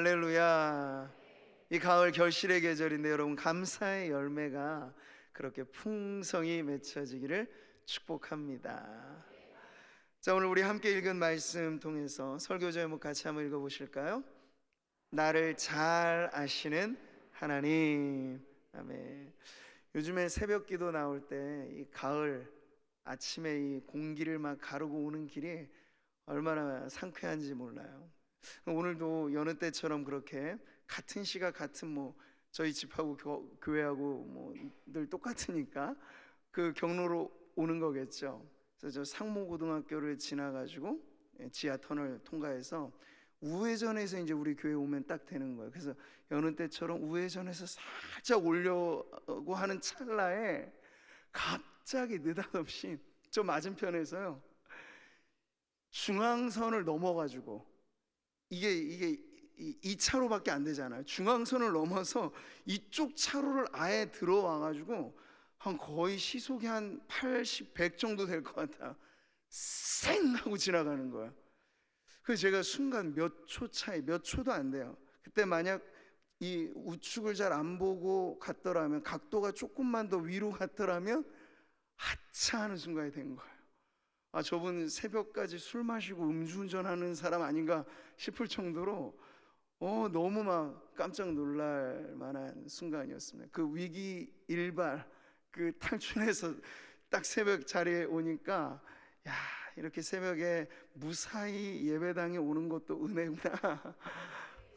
할렐루야. 이 가을 결실의 계절인데 여러분, 감사의 열매가 그렇게 풍성히 맺혀지기를 축복합니다. 자, 오늘 우리 함께 읽은 말씀 통해서 설교 제목 같이 한번 읽어보실까요? 나를 잘 아시는 하나님. 아멘. 요즘에 새벽 기도 나올 때 이 가을 아침에 이 공기를 막 가르고 오는 길이 얼마나 상쾌한지 몰라요. 오늘도 여느 때처럼 그렇게 같은 시각 같은 저희 집하고 교회하고 늘 똑같으니까 그 경로로 오는 거겠죠. 그래서 저 상모고등학교를 지나가지고 지하 터널 통과해서 우회전해서 이제 우리 교회 오면 딱 되는 거예요. 그래서 여느 때처럼 우회전해서 살짝 오려고 하는 찰나에 갑자기 느닷없이 저 맞은편에서요, 중앙선을 넘어가지고 이게 2차로밖에 안 되잖아요. 중앙선을 넘어서 이쪽 차로를 아예 들어와가지고 한 거의 시속이 한 80, 100 정도 될 것 같아요. 쌩 하고 지나가는 거예요. 그래서 제가 순간 몇 초 차이, 몇 초도 안 돼요. 그때 만약 이 우측을 잘 안 보고 갔더라면, 각도가 조금만 더 위로 갔더라면 하차하는 순간이 된 거예요. 아, 저분 새벽까지 술 마시고 음주운전하는 사람 아닌가 싶을 정도로 너무 막 깜짝 놀랄 만한 순간이었습니다. 그 위기 일발, 그 탈출해서 딱 새벽 자리에 오니까, 야, 이렇게 새벽에 무사히 예배당에 오는 것도 은혜구나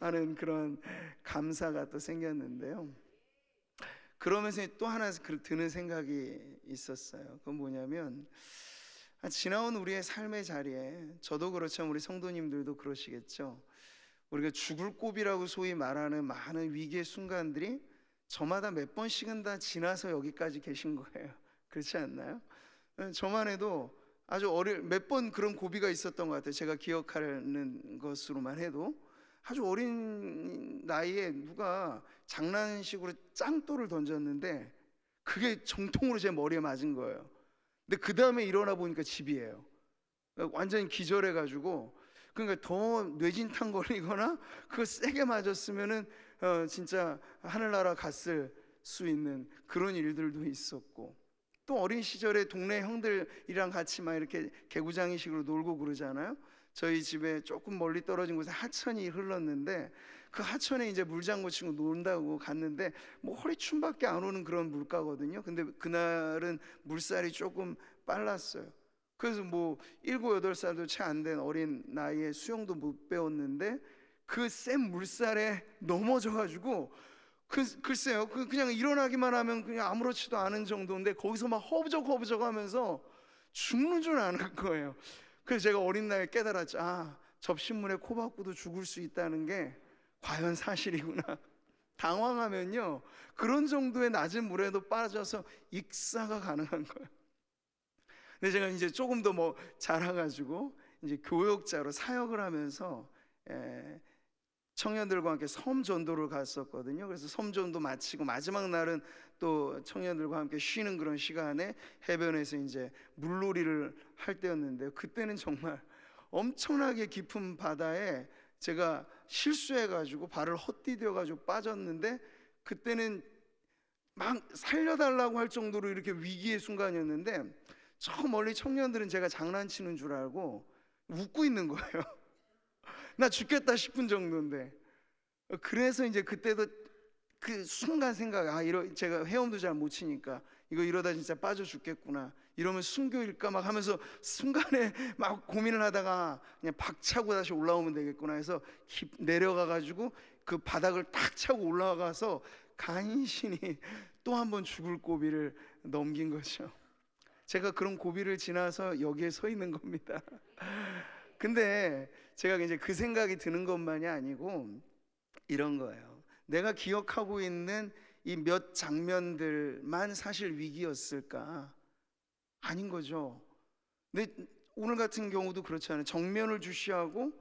하는 그런 감사가 또 생겼는데요. 그러면서 또 하나 드는 생각이 있었어요. 그건 뭐냐면, 지나온 우리의 삶의 자리에, 저도 그렇지만 우리 성도님들도 그러시겠죠. 우리가 죽을 고비라고 소위 말하는 많은 위기의 순간들이 저마다 몇 번씩은 다 지나서 여기까지 계신 거예요. 그렇지 않나요? 저만 해도 아주 몇 번 그런 고비가 있었던 것 같아요. 제가 기억하는 것으로만 해도 아주 어린 나이에 누가 장난식으로 짱돌을 던졌는데 그게 정통으로 제 머리에 맞은 거예요. 근데 그 다음에 일어나 보니까 집이에요. 완전히 기절해가지고, 그러니까 더 뇌진탕 걸리거나 그거 세게 맞았으면은 진짜 하늘나라 갔을 수 있는 그런 일들도 있었고, 또 어린 시절에 동네 형들이랑 같이 막 이렇게 개구장이식으로 놀고 그러잖아요. 저희 집에 조금 멀리 떨어진 곳에 하천이 흘렀는데 그 하천에 이제 물장구 치고 논다고 갔는데 허리춤밖에 안 오는 그런 물가거든요. 근데 그날은 물살이 조금 빨랐어요. 그래서 7, 8살도 채 안 된 어린 나이에 수영도 못 배웠는데 그 센 물살에 넘어져가지고 글쎄요, 그냥 일어나기만 하면 그냥 아무렇지도 않은 정도인데 거기서 막 허브적 하면서 죽는 줄 아는 거예요. 그래서 제가 어린 나이에 깨달았죠. 아, 접신물에 코 박고도 죽을 수 있다는 게 과연 사실이구나. 당황하면요, 그런 정도의 낮은 물에도 빠져서 익사가 가능한 거예요. 근데 제가 이제 조금 더 자라가지고 이제 교역자로 사역을 하면서 청년들과 함께 섬 전도를 갔었거든요. 그래서 섬 전도 마치고 마지막 날은 또 청년들과 함께 쉬는 그런 시간에 해변에서 이제 물놀이를 할 때였는데, 그때는 정말 엄청나게 깊은 바다에 제가 실수해가지고 발을 헛디뎌가지고 빠졌는데, 그때는 막 살려달라고 할 정도로 이렇게 위기의 순간이었는데, 저 멀리 청년들은 제가 장난치는 줄 알고 웃고 있는 거예요. 나 죽겠다 싶은 정도인데. 그래서 이제 그때도 그 순간 생각, 제가 헤엄도 잘 못 치니까 이거 이러다 진짜 빠져 죽겠구나, 이러면 순교일까 막 하면서 순간에 막 고민을 하다가 그냥 박차고 다시 올라오면 되겠구나 해서 내려가가지고 그 바닥을 탁 차고 올라가서 간신히 또 한 번 죽을 고비를 넘긴 거죠. 제가 그런 고비를 지나서 여기에 서 있는 겁니다. 근데 제가 이제 그 생각이 드는 것만이 아니고 이런 거예요. 내가 기억하고 있는 이 몇 장면들만 사실 위기였을까? 아닌 거죠. 근데 오늘 같은 경우도 그렇잖아요. 정면을 주시하고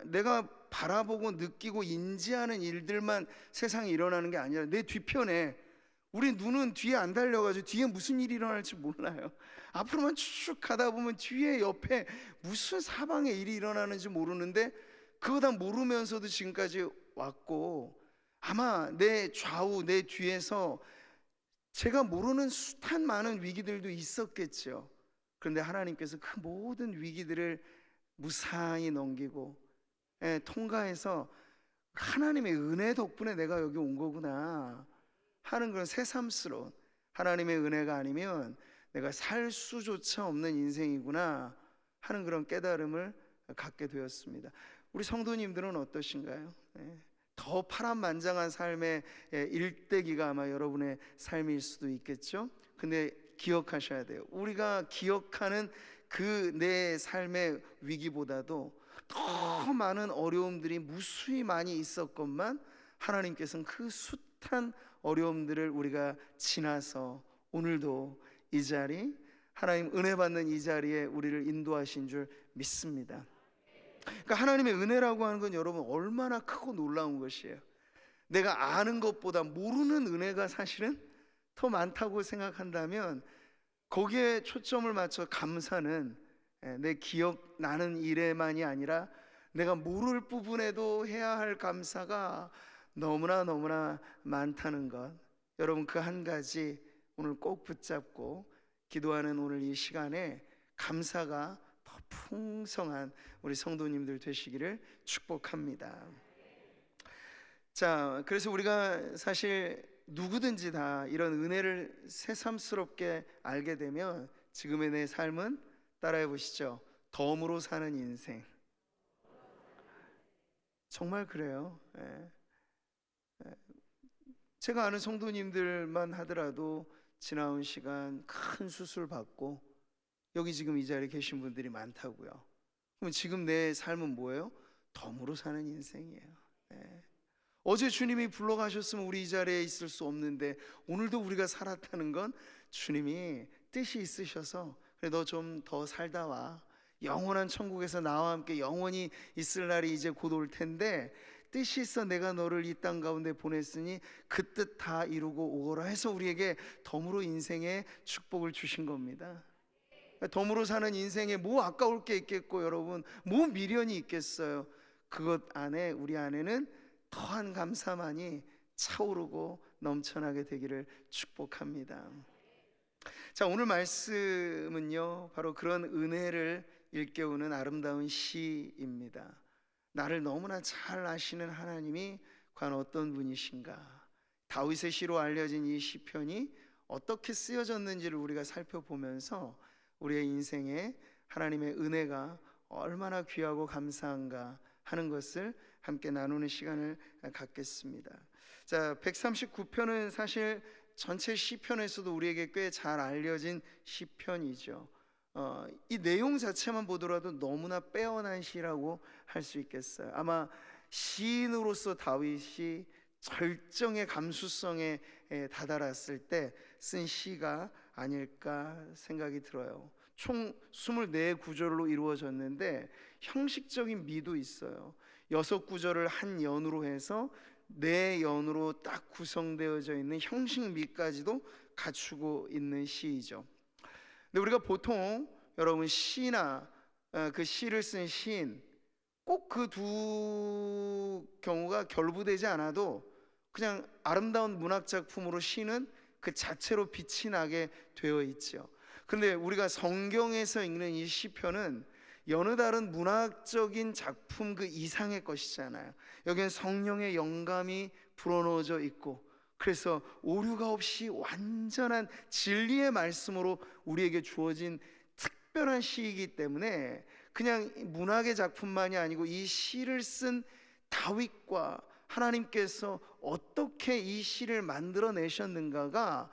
내가 바라보고 느끼고 인지하는 일들만 세상에 일어나는 게 아니라 내 뒤편에, 우리 눈은 뒤에 안 달려가지고 뒤에 무슨 일이 일어날지 몰라요. 앞으로만 쭉 가다 보면 뒤에 옆에 무슨 사방에 일이 일어나는지 모르는데, 그거 다 모르면서도 지금까지 왔고 아마 내 좌우 내 뒤에서 제가 모르는 숱한 많은 위기들도 있었겠죠. 그런데 하나님께서 그 모든 위기들을 무사히 넘기고 통과해서 하나님의 은혜 덕분에 내가 여기 온 거구나 하는 그런 새삼스러운, 하나님의 은혜가 아니면 내가 살 수조차 없는 인생이구나 하는 그런 깨달음을 갖게 되었습니다. 우리 성도님들은 어떠신가요? 더 파란만장한 삶의 일대기가 아마 여러분의 삶일 수도 있겠죠. 근데 기억하셔야 돼요. 우리가 기억하는 그 내 삶의 위기보다도 더 많은 어려움들이 무수히 많이 있었건만 하나님께서는 그 숱한 어려움들을 우리가 지나서 오늘도 이 자리, 하나님 은혜 받는 이 자리에 우리를 인도하신 줄 믿습니다. 그러니까 하나님의 은혜라고 하는 건 여러분 얼마나 크고 놀라운 것이에요. 내가 아는 것보다 모르는 은혜가 사실은 더 많다고 생각한다면 거기에 초점을 맞춰 감사는 내 기억나는 일에만이 아니라 내가 모를 부분에도 해야 할 감사가 너무나 많다는 것, 여러분 그 한 가지 오늘 꼭 붙잡고 기도하는 오늘 이 시간에 감사가 더 풍성한 우리 성도님들 되시기를 축복합니다. 자, 그래서 우리가 사실 누구든지 다 이런 은혜를 새삼스럽게 알게 되면 지금의 내 삶은, 따라해 보시죠, 덤으로 사는 인생. 정말 그래요. 제가 아는 성도님들만 하더라도 지나온 시간 큰 수술 받고 여기 지금 이 자리에 계신 분들이 많다고요. 그럼 지금 내 삶은 뭐예요? 덤으로 사는 인생이에요. 어제 주님이 불러가셨으면 우리 이 자리에 있을 수 없는데 오늘도 우리가 살았다는 건 주님이 뜻이 있으셔서 그래 너 좀 더 살다 와, 영원한 천국에서 나와 함께 영원히 있을 날이 이제 곧 올 텐데 뜻이 있어 내가 너를 이 땅 가운데 보냈으니 그 뜻 다 이루고 오거라 해서 우리에게 덤으로 인생의 축복을 주신 겁니다. 덤으로 사는 인생에 뭐 아까울 게 있겠고 여러분 뭐 미련이 있겠어요. 그것 안에 우리 안에는 더한 감사만이 차오르고 넘쳐나게 되기를 축복합니다. 자, 오늘 말씀은요 바로 그런 은혜를 일깨우는 아름다운 시입니다. 나를 너무나 잘 아시는 하나님이 과연 어떤 분이신가, 다윗의 시로 알려진 이 시편이 어떻게 쓰여졌는지를 우리가 살펴보면서 우리의 인생에 하나님의 은혜가 얼마나 귀하고 감사한가 하는 것을 함께 나누는 시간을 갖겠습니다. 자, 139편은 사실 전체 시편에서도 우리에게 꽤 잘 알려진 시편이죠. 이 내용 자체만 보더라도 너무나 빼어난 시라고 할 수 있겠어요. 아마 시인으로서 다윗이 절정의 감수성에 다다랐을 때 쓴 시가 아닐까 생각이 들어요. 총 24구절로 이루어졌는데 형식적인 미도 있어요. 6구절을 한 연으로 해서 4연으로 딱 구성되어져 있는 형식 미까지도 갖추고 있는 시이죠. 근데 우리가 보통 여러분 시나 그 시를 쓴 시인 꼭 그 두 경우가 결부되지 않아도 그냥 아름다운 문학 작품으로 시는 그 자체로 빛이 나게 되어 있죠. 근데 우리가 성경에서 읽는 이 시편은 여느 다른 문학적인 작품 그 이상의 것이잖아요. 여기는 성령의 영감이 불어넣어져 있고 그래서 오류가 없이 완전한 진리의 말씀으로 우리에게 주어진 특별한 시이기 때문에 그냥 문학의 작품만이 아니고 이 시를 쓴 다윗과 하나님께서 어떻게 이 시를 만들어내셨는가가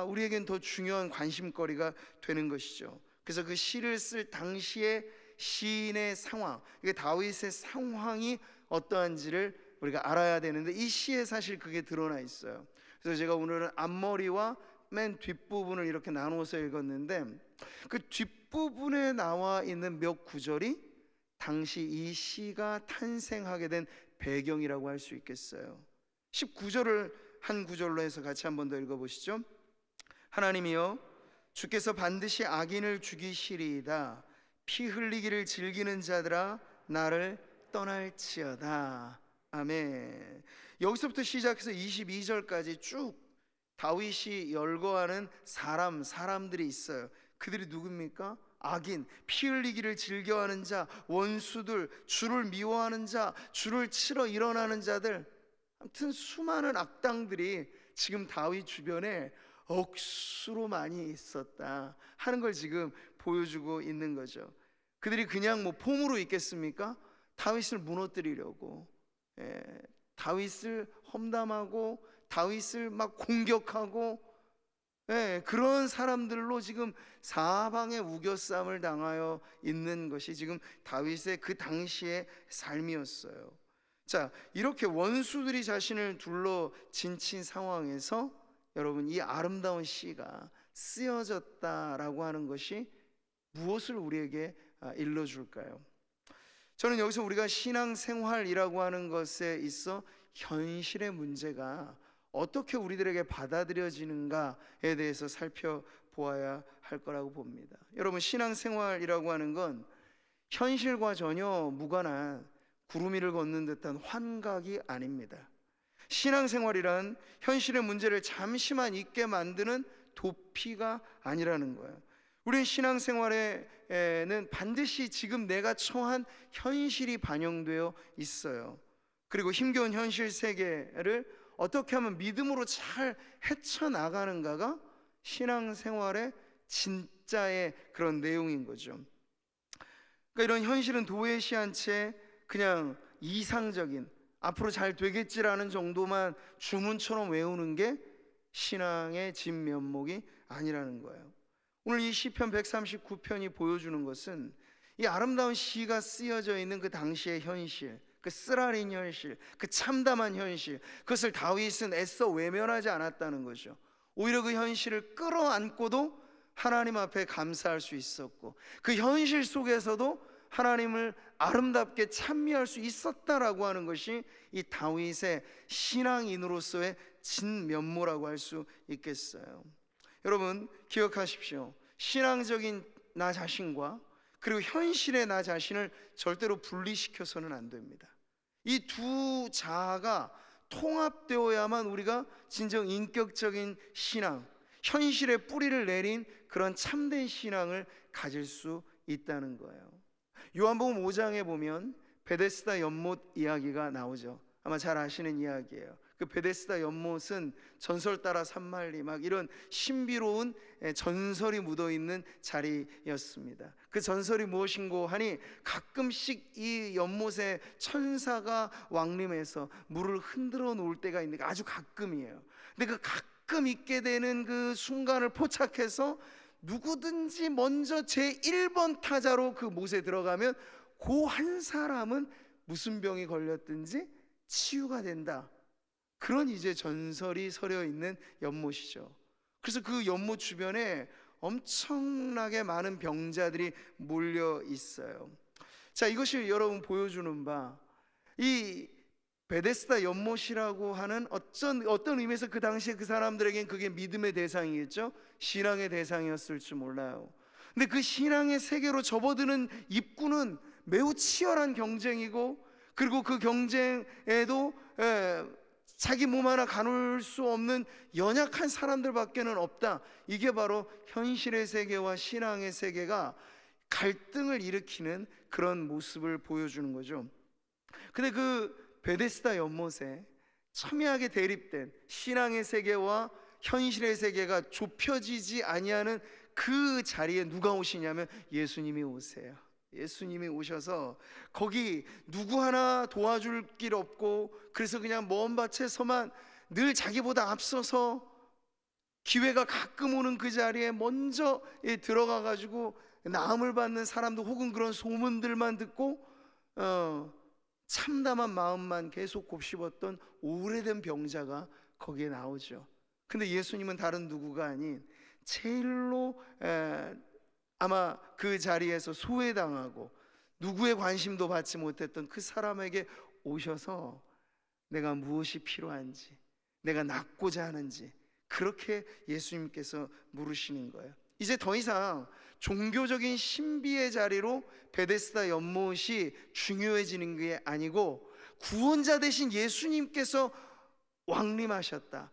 우리에겐 더 중요한 관심거리가 되는 것이죠. 그래서 그 시를 쓸 당시에 시인의 상황, 이게 다윗의 상황이 어떠한지를 우리가 알아야 되는데 이 시에 사실 그게 드러나 있어요. 그래서 제가 오늘은 앞머리와 맨 뒷부분을 이렇게 나누어서 읽었는데 그 뒷부분에 나와 있는 몇 구절이 당시 이 시가 탄생하게 된 배경이라고 할 수 있겠어요. 19절을 한 구절로 해서 같이 한번 더 읽어보시죠. 하나님이여 주께서 반드시 악인을 죽이시리이다. 피 흘리기를 즐기는 자들아 나를 떠날지어다. 아멘. 여기서부터 시작해서 22절까지 쭉 다윗이 열거하는 사람들이 있어요. 그들이 누굽니까? 악인, 피 흘리기를 즐겨하는 자, 원수들, 주를 미워하는 자, 주를 치러 일어나는 자들, 아무튼 수많은 악당들이 지금 다윗 주변에 억수로 많이 있었다 하는 걸 지금 보여주고 있는 거죠. 그들이 그냥 뭐 폼으로 있겠습니까? 다윗을 무너뜨리려고, 다윗을 험담하고 다윗을 막 공격하고, 그런 사람들로 지금 사방에 우겨쌈을 당하여 있는 것이 지금 다윗의 그 당시의 삶이었어요. 자, 이렇게 원수들이 자신을 둘러 진친 상황에서 여러분, 이 아름다운 시가 쓰여졌다라고 하는 것이 무엇을 우리에게 일러줄까요? 저는 여기서 우리가 신앙생활이라고 하는 것에 있어 현실의 문제가 어떻게 우리들에게 받아들여지는가에 대해서 살펴보아야 할 거라고 봅니다. 여러분, 신앙생활이라고 하는 건 현실과 전혀 무관한 구름 위를 걷는 듯한 환각이 아닙니다. 신앙생활이란 현실의 문제를 잠시만 잊게 만드는 도피가 아니라는 거예요. 우리는 신앙생활에는 반드시 지금 내가 처한 현실이 반영되어 있어요. 그리고 힘겨운 현실 세계를 어떻게 하면 믿음으로 잘 헤쳐나가는가가 신앙생활의 진짜의 그런 내용인 거죠. 그러니까 이런 현실은 도외시한 채 그냥 이상적인, 앞으로 잘 되겠지라는 정도만 주문처럼 외우는 게 신앙의 진면목이 아니라는 거예요. 오늘 이 시편 139편이 보여주는 것은 이 아름다운 시가 쓰여져 있는 그 당시의 현실, 그 쓰라린 현실, 그 참담한 현실, 그것을 다윗은 애써 외면하지 않았다는 거죠. 오히려 그 현실을 끌어안고도 하나님 앞에 감사할 수 있었고, 그 현실 속에서도 하나님을 아름답게 찬미할 수 있었다라고 하는 것이 이 다윗의 신앙인으로서의 진면모라고 할 수 있겠어요. 여러분, 기억하십시오. 신앙적인 나 자신과 그리고 현실의 나 자신을 절대로 분리시켜서는 안 됩니다. 이 두 자아가 통합되어야만 우리가 진정 인격적인 신앙, 현실에 뿌리를 내린 그런 참된 신앙을 가질 수 있다는 거예요. 요한복음 5장에 보면 베데스다 연못 이야기가 나오죠. 아마 잘 아시는 이야기예요. 그 베데스다 연못은 전설 따라 산만리, 막 이런 신비로운 전설이 묻어있는 자리였습니다. 그 전설이 무엇인고 하니 가끔씩 이 연못에 천사가 왕림해서 물을 흔들어 놓을 때가 있는데 아주 가끔이에요. 근데 그 가끔 있게 되는 그 순간을 포착해서 누구든지 먼저 제1번 타자로 그 못에 들어가면 그 한 사람은 무슨 병이 걸렸든지 치유가 된다, 그런 이제 전설이 서려 있는 연못이죠. 그래서 그 연못 주변에 엄청나게 많은 병자들이 몰려 있어요. 자, 이것이 여러분 보여주는 바, 이 베데스다 연못이라고 하는 어떤 의미에서 그 당시에 그 사람들에겐 그게 믿음의 대상이겠죠. 신앙의 대상이었을지 몰라요. 근데 그 신앙의 세계로 접어드는 입구는 매우 치열한 경쟁이고, 그리고 그 경쟁에도 자기 몸 하나 가눌 수 없는 연약한 사람들밖에는 없다. 이게 바로 현실의 세계와 신앙의 세계가 갈등을 일으키는 그런 모습을 보여주는 거죠. 근데 그 베데스다 연못에 첨예하게 대립된 신앙의 세계와 현실의 세계가 좁혀지지 아니하는 그 자리에 누가 오시냐면 예수님이 오세요. 예수님이 오셔서 거기 누구 하나 도와줄 길 없고, 그래서 그냥 먼 밭에서만 늘 자기보다 앞서서 기회가 가끔 오는 그 자리에 먼저 들어가 가지고 나음을 받는 사람도, 혹은 그런 소문들만 듣고 참담한 마음만 계속 곱씹었던 오래된 병자가 거기에 나오죠. 근데 예수님은 다른 누구가 아닌 제일로 아마 그 자리에서 소외당하고 누구의 관심도 받지 못했던 그 사람에게 오셔서 내가 무엇이 필요한지, 내가 낫고자 하는지, 그렇게 예수님께서 물으시는 거예요. 이제 더 이상 종교적인 신비의 자리로 베데스다 연못이 중요해지는 게 아니고, 구원자 되신 예수님께서 왕림하셨다,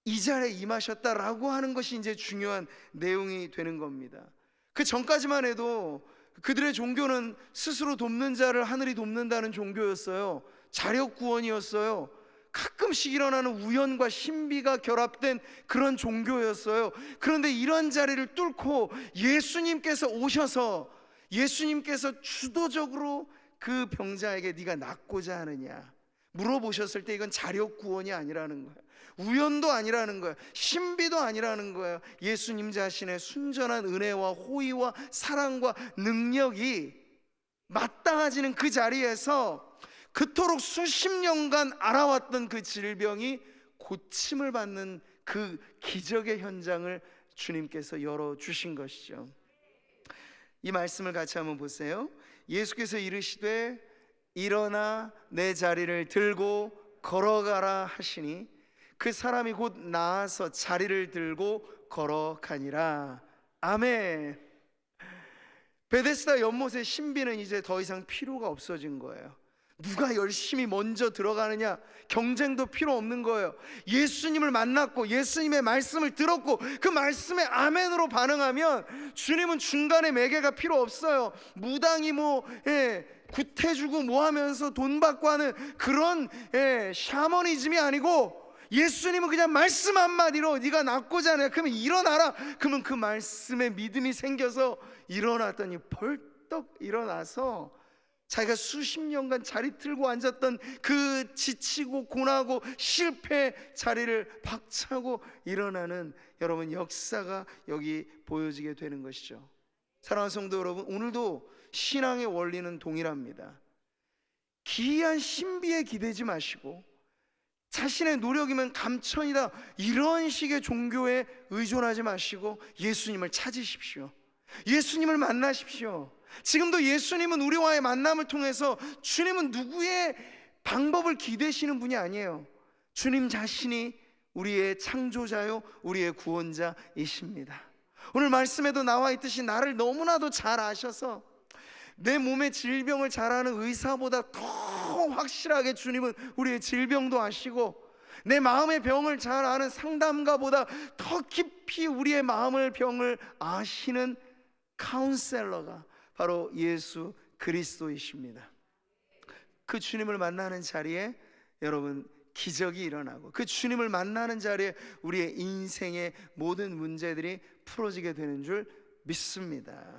이 자리에 임하셨다라고 하는 것이 이제 중요한 내용이 되는 겁니다. 그 전까지만 해도 그들의 종교는 스스로 돕는 자를 하늘이 돕는다는 종교였어요. 자력 구원이었어요. 가끔씩 일어나는 우연과 신비가 결합된 그런 종교였어요. 그런데 이런 자리를 뚫고 예수님께서 오셔서, 예수님께서 주도적으로 그 병자에게 네가 낫고자 하느냐 물어보셨을 때 이건 자력 구원이 아니라는 거예요. 우연도 아니라는 거예요. 신비도 아니라는 거예요. 예수님 자신의 순전한 은혜와 호의와 사랑과 능력이 마땅해지는 그 자리에서 그토록 수십 년간 알아왔던 그 질병이 고침을 받는 그 기적의 현장을 주님께서 열어주신 것이죠. 이 말씀을 같이 한번 보세요. 예수께서 이르시되 일어나 내 자리를 들고 걸어가라 하시니 그 사람이 곧 나아서 자리를 들고 걸어가니라. 아멘. 베데스다 연못의 신비는 이제 더 이상 필요가 없어진 거예요. 누가 열심히 먼저 들어가느냐 경쟁도 필요 없는 거예요. 예수님을 만났고 예수님의 말씀을 들었고 그 말씀에 아멘으로 반응하면 주님은 중간에 매개가 필요 없어요. 무당이 구태주고 뭐 하면서 돈 받고 하는 그런 샤머니즘이 아니고, 예수님은 그냥 말씀 한마디로 네가 낫고자 하냐 그러면 일어나라. 그러면 그 말씀에 믿음이 생겨서 일어났더니 벌떡 일어나서 자기가 수십 년간 자리 틀고 앉았던 그 지치고 고나고 실패 자리를 박차고 일어나는 여러분 역사가 여기 보여지게 되는 것이죠. 사랑하는 성도 여러분, 오늘도 신앙의 원리는 동일합니다. 기이한 신비에 기대지 마시고 자신의 노력이면 감천이다 이런 식의 종교에 의존하지 마시고 예수님을 찾으십시오. 예수님을 만나십시오. 지금도 예수님은 우리와의 만남을 통해서 주님은 누구의 방법을 기대시는 분이 아니에요. 주님 자신이 우리의 창조자요 우리의 구원자이십니다. 오늘 말씀에도 나와 있듯이 나를 너무나도 잘 아셔서 내 몸의 질병을 잘 아는 의사보다 더 확실하게 주님은 우리의 질병도 아시고, 내 마음의 병을 잘 아는 상담가보다 더 깊이 우리의 마음의 병을 아시는 카운셀러가 바로 예수 그리스도이십니다. 그 주님을 만나는 자리에 여러분 기적이 일어나고, 그 주님을 만나는 자리에 우리의 인생의 모든 문제들이 풀어지게 되는 줄 믿습니다.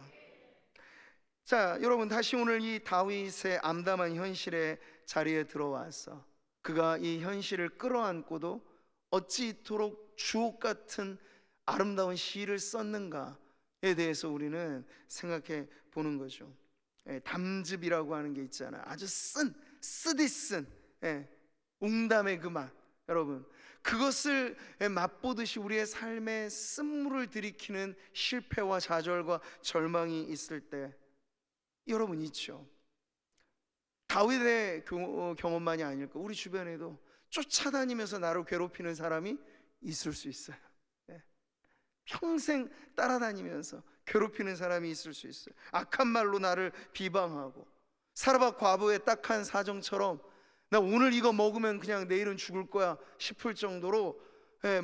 자, 여러분 다시 오늘 이 다윗의 암담한 현실의 자리에 들어와서 그가 이 현실을 끌어안고도 어찌 이토록 주옥 같은 아름다운 시를 썼는가에 대해서 우리는 생각해 보는 거죠. 담즙이라고 하는 게 있잖아요. 아주 쓰디쓴 웅담의 그 맛, 여러분 그것을 맛보듯이 우리의 삶에 쓴물을 들이키는 실패와 좌절과 절망이 있을 때 여러분 있죠. 다윗의 경험만이 아닐까, 우리 주변에도 쫓아다니면서 나를 괴롭히는 사람이 있을 수 있어요. 평생 따라다니면서 괴롭히는 사람이 있을 수 있어요. 악한 말로 나를 비방하고, 사르밧 과부의 딱한 사정처럼 나 오늘 이거 먹으면 그냥 내일은 죽을 거야 싶을 정도로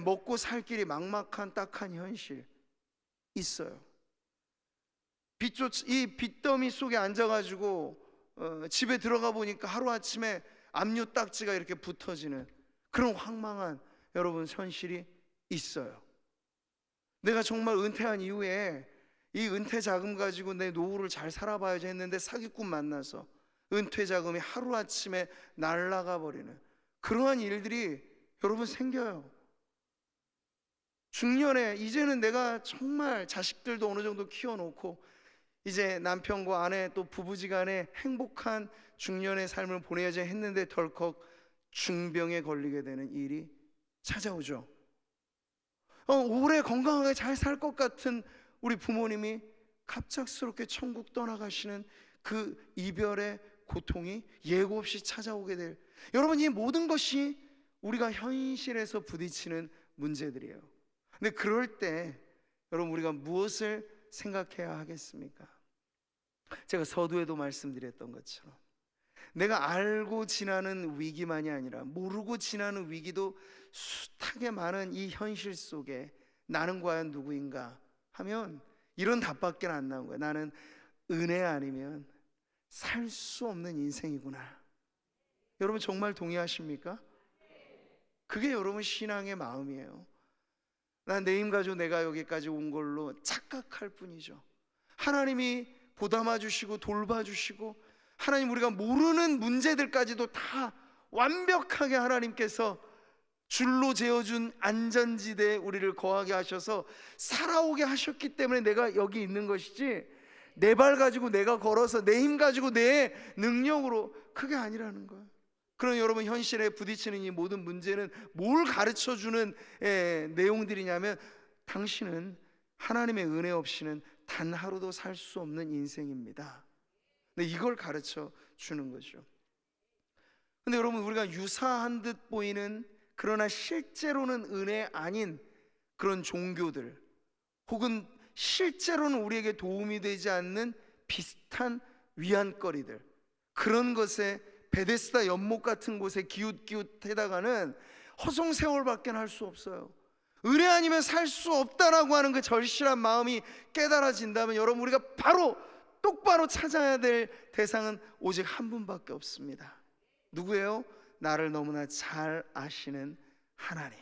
먹고 살 길이 막막한 딱한 현실 있어요. 이 빚더미 속에 앉아가지고 집에 들어가 보니까 하루아침에 압류 딱지가 이렇게 붙어지는 그런 황망한 여러분 현실이 있어요. 내가 정말 은퇴한 이후에 이 은퇴 자금 가지고 내 노후를 잘 살아봐야지 했는데 사기꾼 만나서 은퇴 자금이 하루아침에 날아가 버리는 그러한 일들이 여러분 생겨요. 중년에 이제는 내가 정말 자식들도 어느 정도 키워놓고 이제 남편과 아내 또 부부지간에 행복한 중년의 삶을 보내야지 했는데 덜컥 중병에 걸리게 되는 일이 찾아오죠. 오래 건강하게 잘 살 것 같은 우리 부모님이 갑작스럽게 천국 떠나가시는 그 이별의 고통이 예고 없이 찾아오게 될, 여러분 이 모든 것이 우리가 현실에서 부딪히는 문제들이에요. 근데 그럴 때 여러분 우리가 무엇을 생각해야 하겠습니까? 제가 서두에도 말씀드렸던 것처럼 내가 알고 지나는 위기만이 아니라 모르고 지나는 위기도 숱하게 많은 이 현실 속에 나는 과연 누구인가 하면 이런 답밖에 안 나온 거야. 나는 은혜 아니면 살 수 없는 인생이구나. 여러분 정말 동의하십니까? 그게 여러분 신앙의 마음이에요. 난 내 힘 가지고 내가 여기까지 온 걸로 착각할 뿐이죠. 하나님이 보담아 주시고 돌봐주시고, 하나님 우리가 모르는 문제들까지도 다 완벽하게 하나님께서 줄로 재어준 안전지대에 우리를 거하게 하셔서 살아오게 하셨기 때문에 내가 여기 있는 것이지, 내 발 가지고 내가 걸어서 내 힘 가지고 내 능력으로, 그게 아니라는 거예요. 그럼 여러분 현실에 부딪히는 이 모든 문제는 뭘 가르쳐주는 내용들이냐면, 당신은 하나님의 은혜 없이는 단 하루도 살 수 없는 인생입니다. 근데 이걸 가르쳐 주는 거죠. 근데 여러분, 우리가 유사한 듯 보이는 그러나 실제로는 은혜 아닌 그런 종교들, 혹은 실제로는 우리에게 도움이 되지 않는 비슷한 위안거리들, 그런 것에 베데스다 연못 같은 곳에 기웃기웃해다가는 허송세월밖에 할 수 없어요. 은혜 아니면 살 수 없다라고 하는 그 절실한 마음이 깨달아진다면, 여러분 우리가 바로 똑바로 찾아야 될 대상은 오직 한 분밖에 없습니다. 누구예요? 나를 너무나 잘 아시는 하나님.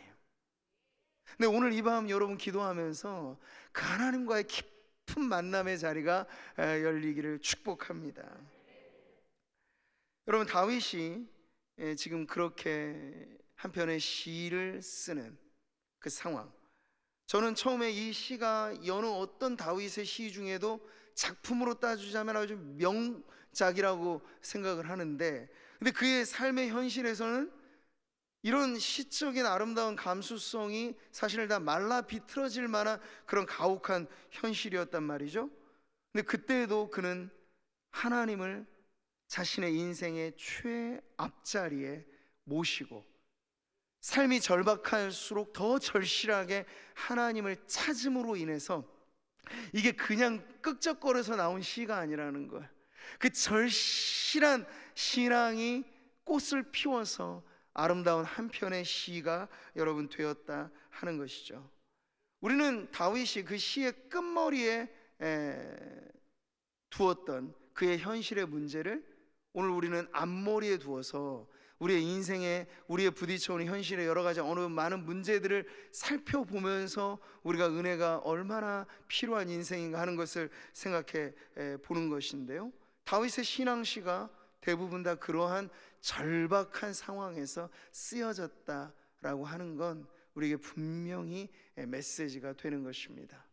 근데 오늘 이 밤 여러분 기도하면서 그 하나님과의 깊은 만남의 자리가 열리기를 축복합니다. 여러분, 다윗이 지금 그렇게 한 편의 시를 쓰는 그 상황, 저는 처음에 이 시가 여느 어떤 다윗의 시 중에도 작품으로 따지자면 아주 명작이라고 생각을 하는데, 근데 그의 삶의 현실에서는 이런 시적인 아름다운 감수성이 사실 다 말라 비틀어질 만한 그런 가혹한 현실이었단 말이죠. 근데 그때에도 그는 하나님을 자신의 인생의 최앞자리에 모시고, 삶이 절박할수록 더 절실하게 하나님을 찾음으로 인해서, 이게 그냥 끄적거려서 나온 시가 아니라는 거예요. 그 절실한 신앙이 꽃을 피워서 아름다운 한 편의 시가 여러분 되었다 하는 것이죠. 우리는 다윗이 그 시의 끝머리에 두었던 그의 현실의 문제를 오늘 우리는 앞머리에 두어서 우리의 인생에, 우리의 부딪혀오는 현실의 여러 가지 어느 많은 문제들을 살펴보면서 우리가 은혜가 얼마나 필요한 인생인가 하는 것을 생각해 보는 것인데요, 다윗의 신앙시가 대부분 다 그러한 절박한 상황에서 쓰여졌다라고 하는 건 우리에게 분명히 메시지가 되는 것입니다.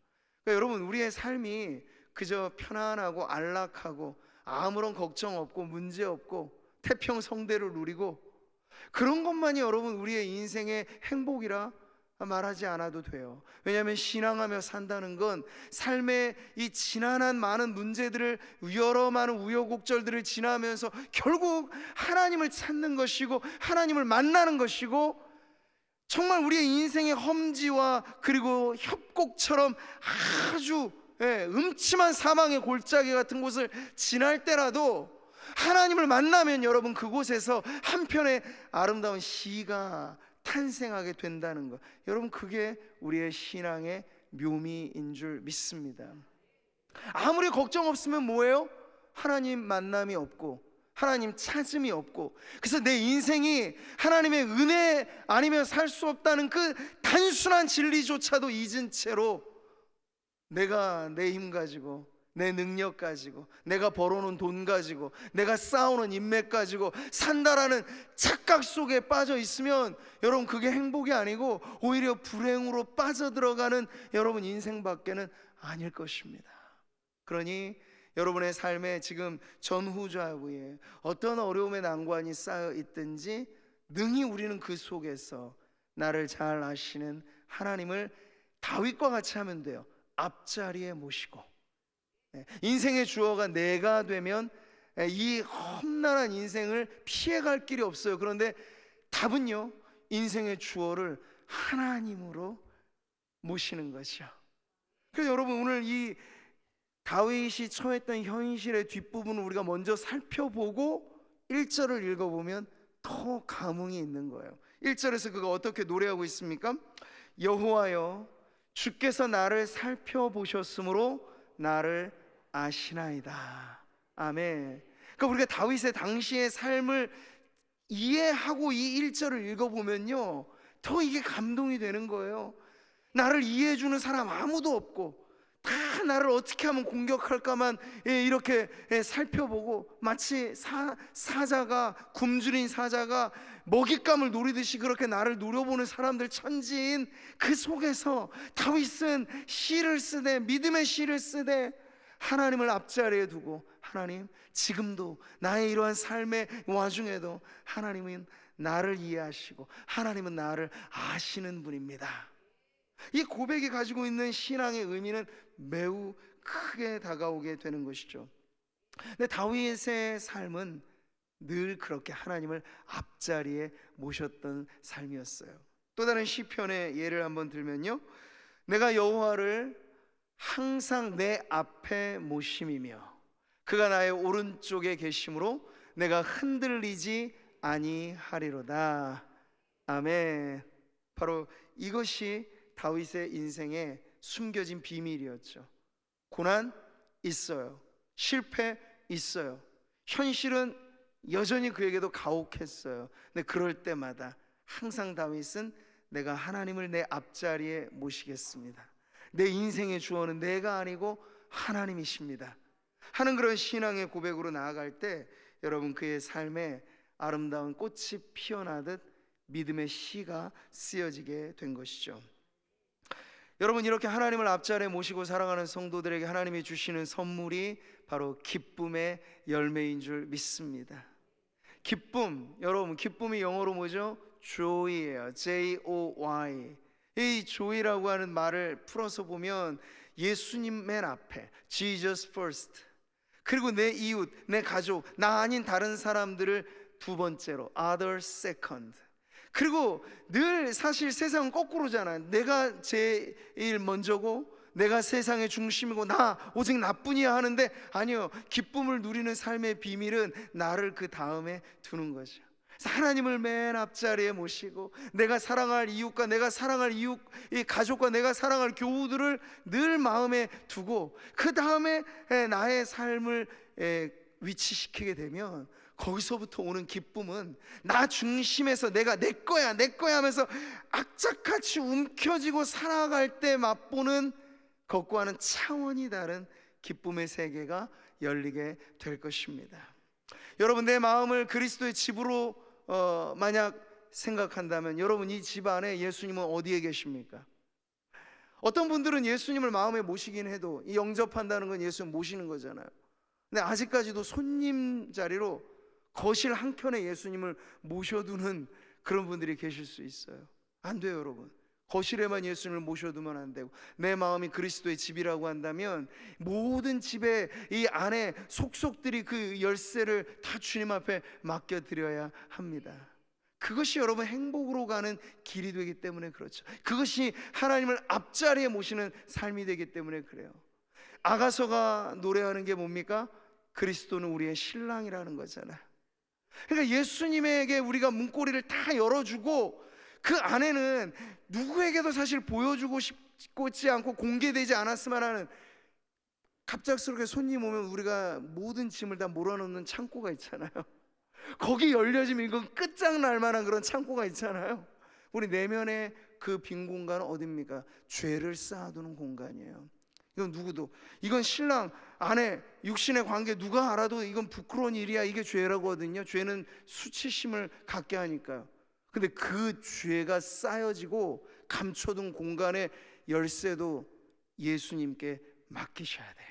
그러니까 여러분, 우리의 삶이 그저 편안하고 안락하고 아무런 걱정 없고 문제 없고 태평성대를 누리고 그런 것만이 여러분 우리의 인생의 행복이라 말하지 않아도 돼요. 왜냐하면 신앙하며 산다는 건 삶의 이 지난한 많은 문제들을, 여러 많은 우여곡절들을 지나면서 결국 하나님을 찾는 것이고 하나님을 만나는 것이고, 정말 우리의 인생의 험지와 그리고 협곡처럼 아주 음침한 사망의 골짜기 같은 곳을 지날 때라도 하나님을 만나면 여러분 그곳에서 한편의 아름다운 시가 탄생하게 된다는 것, 여러분 그게 우리의 신앙의 묘미인 줄 믿습니다. 아무리 걱정 없으면 뭐예요? 하나님 만남이 없고 하나님 찾음이 없고, 그래서 내 인생이 하나님의 은혜 아니면 살 수 없다는 그 단순한 진리조차도 잊은 채로 내가 내 힘 가지고, 내 능력 가지고, 내가 벌어놓은 돈 가지고, 내가 쌓아오는 인맥 가지고 산다라는 착각 속에 빠져 있으면 여러분 그게 행복이 아니고 오히려 불행으로 빠져들어가는 여러분 인생밖에는 아닐 것입니다. 그러니 여러분의 삶에 지금 전후좌우에 어떤 어려움의 난관이 쌓여 있든지 능히 우리는 그 속에서 나를 잘 아시는 하나님을 다윗과 같이 하면 돼요. 앞자리에 모시고, 인생의 주어가 내가 되면 이 험난한 인생을 피해갈 길이 없어요. 그런데 답은요, 인생의 주어를 하나님으로 모시는 것이요. 그래서 여러분 오늘 이 다윗이 처했던 현실의 뒷부분을 우리가 먼저 살펴보고 1절을 읽어보면 더 감흥이 있는 거예요. 1절에서 그가 어떻게 노래하고 있습니까? 여호와여 주께서 나를 살펴보셨으므로 나를 아시나이다. 아멘. 그러니까 우리가 다윗의 당시의 삶을 이해하고 이 1절을 읽어보면요 더 이게 감동이 되는 거예요. 나를 이해해주는 사람 아무도 없고 다 나를 어떻게 하면 공격할까만 이렇게 살펴보고 마치 사자가 굶주린 사자가 먹잇감을 노리듯이 그렇게 나를 노려보는 사람들 천지인 그 속에서 다윗은 시를 쓰되 믿음의 시를 쓰되 하나님을 앞자리에 두고 하나님 지금도 나의 이러한 삶의 와중에도 하나님은 나를 이해하시고 하나님은 나를 아시는 분입니다. 이 고백이 가지고 있는 신앙의 의미는 매우 크게 다가오게 되는 것이죠. 근데 다윗의 삶은 늘 그렇게 하나님을 앞자리에 모셨던 삶이었어요. 또 다른 시편의 예를 한번 들면요 내가 여호와를 항상 내 앞에 모심이며 그가 나의 오른쪽에 계심으로 내가 흔들리지 아니하리로다. 아멘. 바로 이것이 다윗의 인생에 숨겨진 비밀이었죠. 고난 있어요. 실패 있어요. 현실은 여전히 그에게도 가혹했어요. 근데 그럴 때마다 항상 다윗은 내가 하나님을 내 앞자리에 모시겠습니다. 내 인생의 주어는 내가 아니고 하나님이십니다 하는 그런 신앙의 고백으로 나아갈 때 여러분 그의 삶에 아름다운 꽃이 피어나듯 믿음의 시가 쓰여지게 된 것이죠. 여러분 이렇게 하나님을 앞자리에 모시고 살아가는 성도들에게 하나님이 주시는 선물이 바로 기쁨의 열매인 줄 믿습니다. 기쁨, 여러분 기쁨이 영어로 뭐죠? joy예요. J-O-Y. 이 joy라고 하는 말을 풀어서 보면 예수님 맨 앞에 Jesus first, 그리고 내 이웃, 내 가족, 나 아닌 다른 사람들을 두 번째로 other second. 그리고 늘 사실 세상은 거꾸로잖아요. 내가 제일 먼저고 내가 세상의 중심이고 나 오직 나뿐이야 하는데 아니요, 기쁨을 누리는 삶의 비밀은 나를 그 다음에 두는 거죠. 그래서 하나님을 맨 앞자리에 모시고 내가 사랑할 이웃과 내가 사랑할 이웃, 이 가족과 내가 사랑할 교우들을 늘 마음에 두고 그 다음에 나의 삶을 위치시키게 되면 거기서부터 오는 기쁨은 나 중심에서 내가 내 거야 하면서 악착같이 움켜쥐고 살아갈 때 맛보는 것과는 차원이 다른 기쁨의 세계가 열리게 될 것입니다. 여러분 내 마음을 그리스도의 집으로 만약 생각한다면 여러분 이 집 안에 예수님은 어디에 계십니까? 어떤 분들은 예수님을 마음에 모시긴 해도 이 영접한다는 건 예수님 모시는 거잖아요. 근데 아직까지도 손님 자리로 거실 한켠에 예수님을 모셔두는 그런 분들이 계실 수 있어요. 안 돼요 여러분. 거실에만 예수님을 모셔두면 안 되고 내 마음이 그리스도의 집이라고 한다면 모든 집에 이 안에 속속들이 그 열쇠를 다 주님 앞에 맡겨드려야 합니다. 그것이 여러분 행복으로 가는 길이 되기 때문에 그렇죠. 그것이 하나님을 앞자리에 모시는 삶이 되기 때문에 그래요. 아가서가 노래하는 게 뭡니까? 그리스도는 우리의 신랑이라는 거잖아요. 그러니까 예수님에게 우리가 문고리를 다 열어주고 그 안에는 누구에게도 사실 보여주고 싶지 않고 공개되지 않았으면 하는, 갑작스럽게 손님 오면 우리가 모든 짐을 다 몰아넣는 창고가 있잖아요. 거기 열려지면 이건 끝장날 만한 그런 창고가 있잖아요. 우리 내면의 그 빈 공간은 어딥니까? 죄를 쌓아두는 공간이에요. 이건 누구도, 이건 신랑 아내 육신의 관계 누가 알아도 이건 부끄러운 일이야, 이게 죄라고 하거든요. 죄는 수치심을 갖게 하니까요. 근데 그 죄가 쌓여지고 감춰둔 공간의 열쇠도 예수님께 맡기셔야 돼요.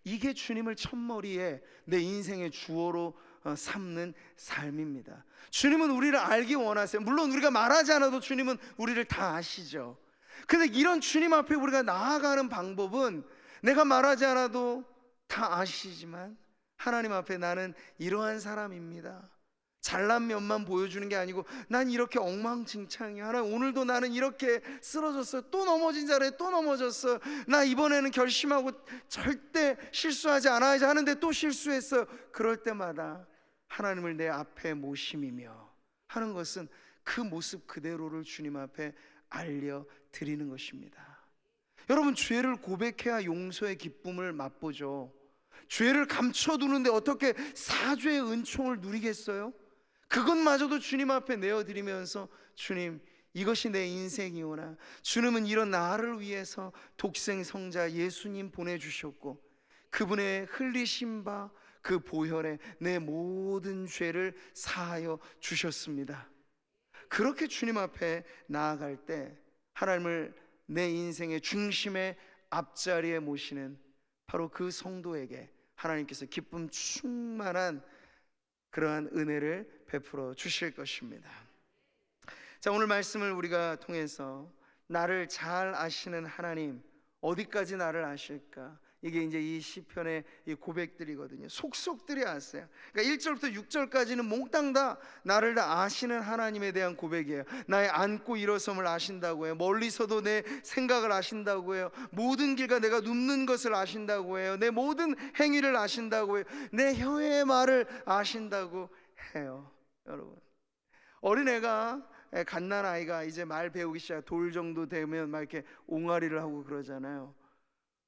이게 주님을 첫머리에 내 인생의 주어로 삼는 삶입니다. 주님은 우리를 알기 원하세요. 물론 우리가 말하지 않아도 주님은 우리를 다 아시죠. 근데 이런 주님 앞에 우리가 나아가는 방법은 내가 말하지 않아도 다 아시지만 하나님 앞에 나는 이러한 사람입니다, 잘난 면만 보여주는 게 아니고 난 이렇게 엉망진창이야, 하나님 오늘도 나는 이렇게 쓰러졌어요, 또 넘어진 자리에 또 넘어졌어요, 나 이번에는 결심하고 절대 실수하지 않아야지 하는데 또 실수했어요. 그럴 때마다 하나님을 내 앞에 모심이며 하는 것은 그 모습 그대로를 주님 앞에 알려드리는 것입니다. 여러분, 죄를 고백해야 용서의 기쁨을 맛보죠. 죄를 감춰두는데 어떻게 사죄의 은총을 누리겠어요? 그것마저도 주님 앞에 내어드리면서, 주님, 이것이 내 인생이오나 주님은 이런 나를 위해서 독생성자 예수님 보내주셨고 그분의 흘리신 바 그 보혈에 내 모든 죄를 사하여 주셨습니다. 그렇게 주님 앞에 나아갈 때 하나님을 내 인생의 중심의 앞자리에 모시는 바로 그 성도에게 하나님께서 기쁨 충만한 그러한 은혜를 베풀어 주실 것입니다. 자, 오늘 말씀을 우리가 통해서 나를 잘 아시는 하나님, 어디까지 나를 아실까? 이게 이제 이 시편의 이 고백들이거든요. 속속들이 아세요. 그러니까 1절부터 6절까지는 몽땅 다 나를 다 아시는 하나님에 대한 고백이에요. 나의 앉고 일어섬을 아신다고 해요. 멀리서도 내 생각을 아신다고 해요. 모든 길과 내가 눕는 것을 아신다고 해요. 내 모든 행위를 아신다고 해요. 내 혀의 말을 아신다고 해요. 여러분, 어린애가, 갓난아이가 이제 말 배우기 시작, 돌 정도 되면 막 이렇게 옹알이를 하고 그러잖아요.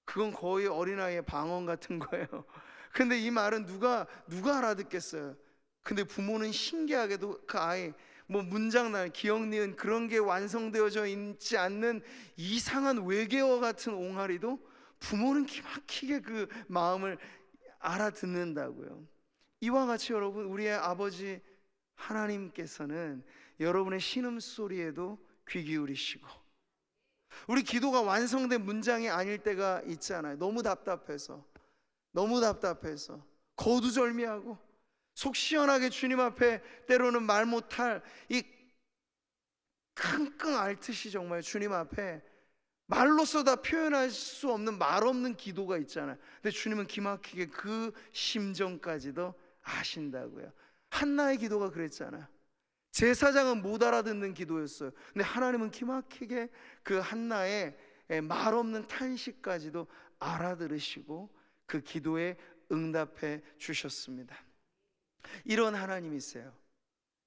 그건 거의 어린아이의 방언 같은 거예요. 근데 이 말은 누가 알아듣겠어요? 근데 부모는 신기하게도 그 아이 뭐 문장난, 기억 니은 그런 게 완성되어져 있지 않는 이상한 외계어 같은 옹알이도 부모는 기막히게 그 마음을 알아듣는다고요. 이와 같이 여러분, 우리의 아버지 하나님께서는 여러분의 신음소리에도 귀 기울이시고, 우리 기도가 완성된 문장이 아닐 때가 있잖아요. 너무 답답해서 거두절미하고 속 시원하게 주님 앞에 때로는 말 못할 이 끙끙 앓듯이 정말 주님 앞에 말로써 다 표현할 수 없는 말 없는 기도가 있잖아요. 근데 주님은 기막히게 그 심정까지도 아신다고요. 한나의 기도가 그랬잖아요. 제사장은 못 알아듣는 기도였어요. 근데 하나님은 기막히게 그 한나의 말 없는 탄식까지도 알아들으시고 그 기도에 응답해 주셨습니다. 이런 하나님이세요.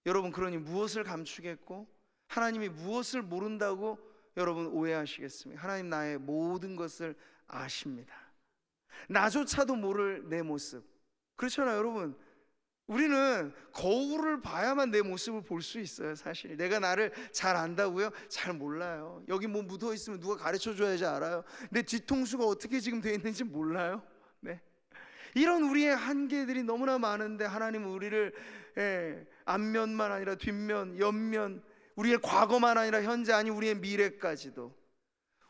여러분, 그러니 무엇을 감추겠고 하나님이 무엇을 모른다고 여러분 오해하시겠습니까? 하나님 나의 모든 것을 아십니다. 나조차도 모를 내 모습, 그렇잖아요. 여러분, 우리는 거울을 봐야만 내 모습을 볼 수 있어요. 사실 내가 나를 잘 안다고요? 잘 몰라요. 여기 뭐 묻어 있으면 누가 가르쳐 줘야지 알아요. 내 뒤통수가 어떻게 지금 되어 있는지 몰라요. 네. 이런 우리의 한계들이 너무나 많은데 하나님은 우리를 앞면만 아니라 뒷면, 옆면, 우리의 과거만 아니라 현재, 아니 우리의 미래까지도,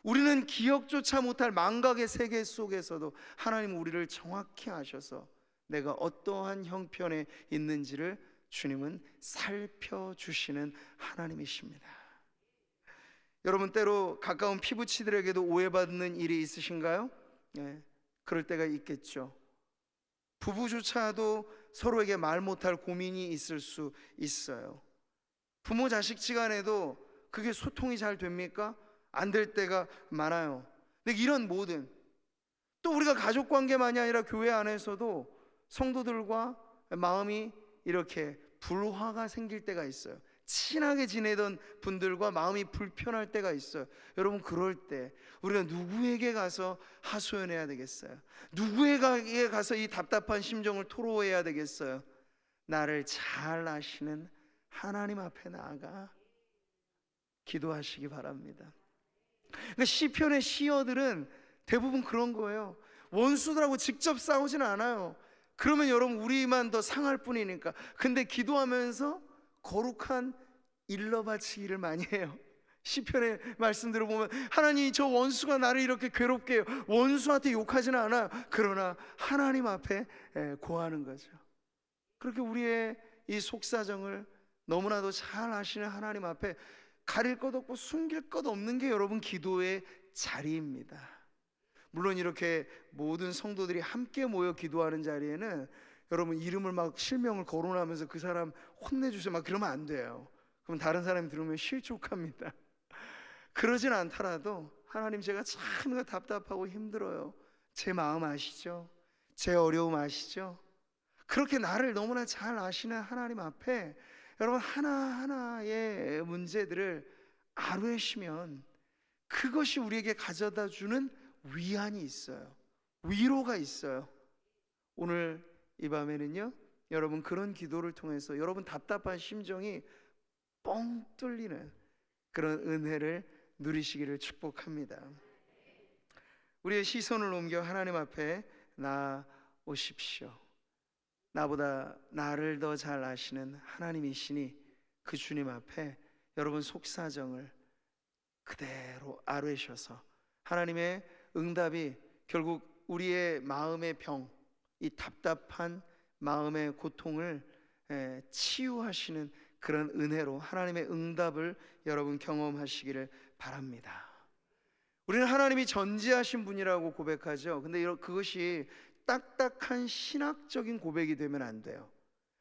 우리는 기억조차 못할 망각의 세계 속에서도 하나님은 우리를 정확히 아셔서 내가 어떠한 형편에 있는지를 주님은 살펴주시는 하나님이십니다. 여러분, 때로 가까운 피부치들에게도 오해받는 일이 있으신가요? 그럴 때가 있겠죠. 부부조차도 서로에게 말 못할 고민이 있을 수 있어요. 부모 자식지간에도 그게 소통이 잘 됩니까? 안 될 때가 많아요. 근데 이런 모든, 또 우리가 가족관계만이 아니라 교회 안에서도 성도들과 마음이 이렇게 불화가 생길 때가 있어요. 친하게 지내던 분들과 마음이 불편할 때가 있어요. 여러분, 그럴 때 우리가 누구에게 가서 하소연해야 되겠어요? 누구에게 가서 이 답답한 심정을 토로해야 되겠어요? 나를 잘 아시는 하나님 앞에 나아가 기도하시기 바랍니다. 그러니까 시편의 시어들은 대부분 그런 거예요. 원수들하고 직접 싸우지는 않아요. 그러면 여러분, 우리만 더 상할 뿐이니까. 근데 기도하면서 거룩한 일러 바치기를 많이 해요. 시편의 말씀들을 보면 하나님, 저 원수가 나를 이렇게 괴롭게 해요. 원수한테 욕하지는 않아요. 그러나 하나님 앞에 고하는 거죠. 그렇게 우리의 이 속사정을 너무나도 잘 아시는 하나님 앞에 가릴 것 없고 숨길 것 없는 게 여러분 기도의 자리입니다. 물론 이렇게 모든 성도들이 함께 모여 기도하는 자리에는 여러분 이름을 막 실명을 거론하면서 그 사람 혼내주세요 막 그러면 안 돼요. 그럼 다른 사람이 들으면 실족합니다. 그러진 않더라도 하나님, 제가 참 답답하고 힘들어요. 제 마음 아시죠? 제 어려움 아시죠? 그렇게 나를 너무나 잘 아시는 하나님 앞에 여러분 하나하나의 문제들을 아뢰시면 그것이 우리에게 가져다 주는 위안이 있어요. 위로가 있어요. 오늘 이 밤에는요, 여러분 그런 기도를 통해서 여러분 답답한 심정이 뻥 뚫리는 그런 은혜를 누리시기를 축복합니다. 우리의 시선을 옮겨 하나님 앞에 나오십시오. 나보다 나를 더 잘 아시는 하나님이시니 그 주님 앞에 여러분 속사정을 그대로 아뢰셔서 하나님의 응답이 결국 우리의 마음의 병, 이 답답한 마음의 고통을 치유하시는 그런 은혜로 하나님의 응답을 여러분 경험하시기를 바랍니다. 우리는 하나님이 전지하신 분이라고 고백하죠. 근데 그것이 딱딱한 신학적인 고백이 되면 안 돼요.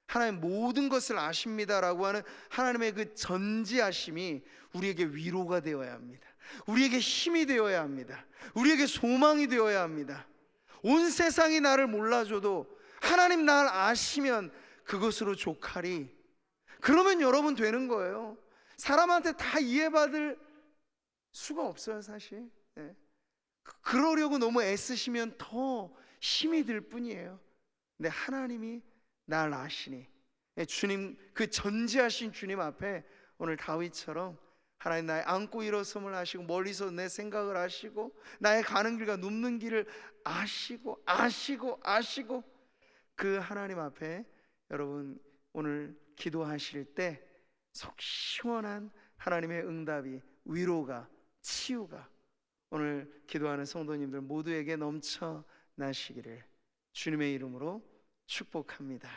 하나님 모든 것을 아십니다라고 하는 하나님의 그 전지하심이 우리에게 위로가 되어야 합니다. 우리에게 힘이 되어야 합니다. 우리에게 소망이 되어야 합니다. 온 세상이 나를 몰라줘도 하나님 날 아시면 그것으로 족하리. 그러면 여러분 되는 거예요. 사람한테 다 이해받을 수가 없어요, 사실. 네. 그러려고 너무 애쓰시면 더 힘이 들 뿐이에요. 근데 하나님이 날 아시니 주님, 그 전지하신 주님 앞에 오늘 다윗처럼 하나님 나의 앉고 일어섬을 아시고 멀리서 내 생각을 아시고 나의 가는 길과 눕는 길을 아시고 그 하나님 앞에 여러분 오늘 기도하실 때 속 시원한 하나님의 응답이, 위로가, 치유가 오늘 기도하는 성도님들 모두에게 넘쳐나시기를 주님의 이름으로 축복합니다.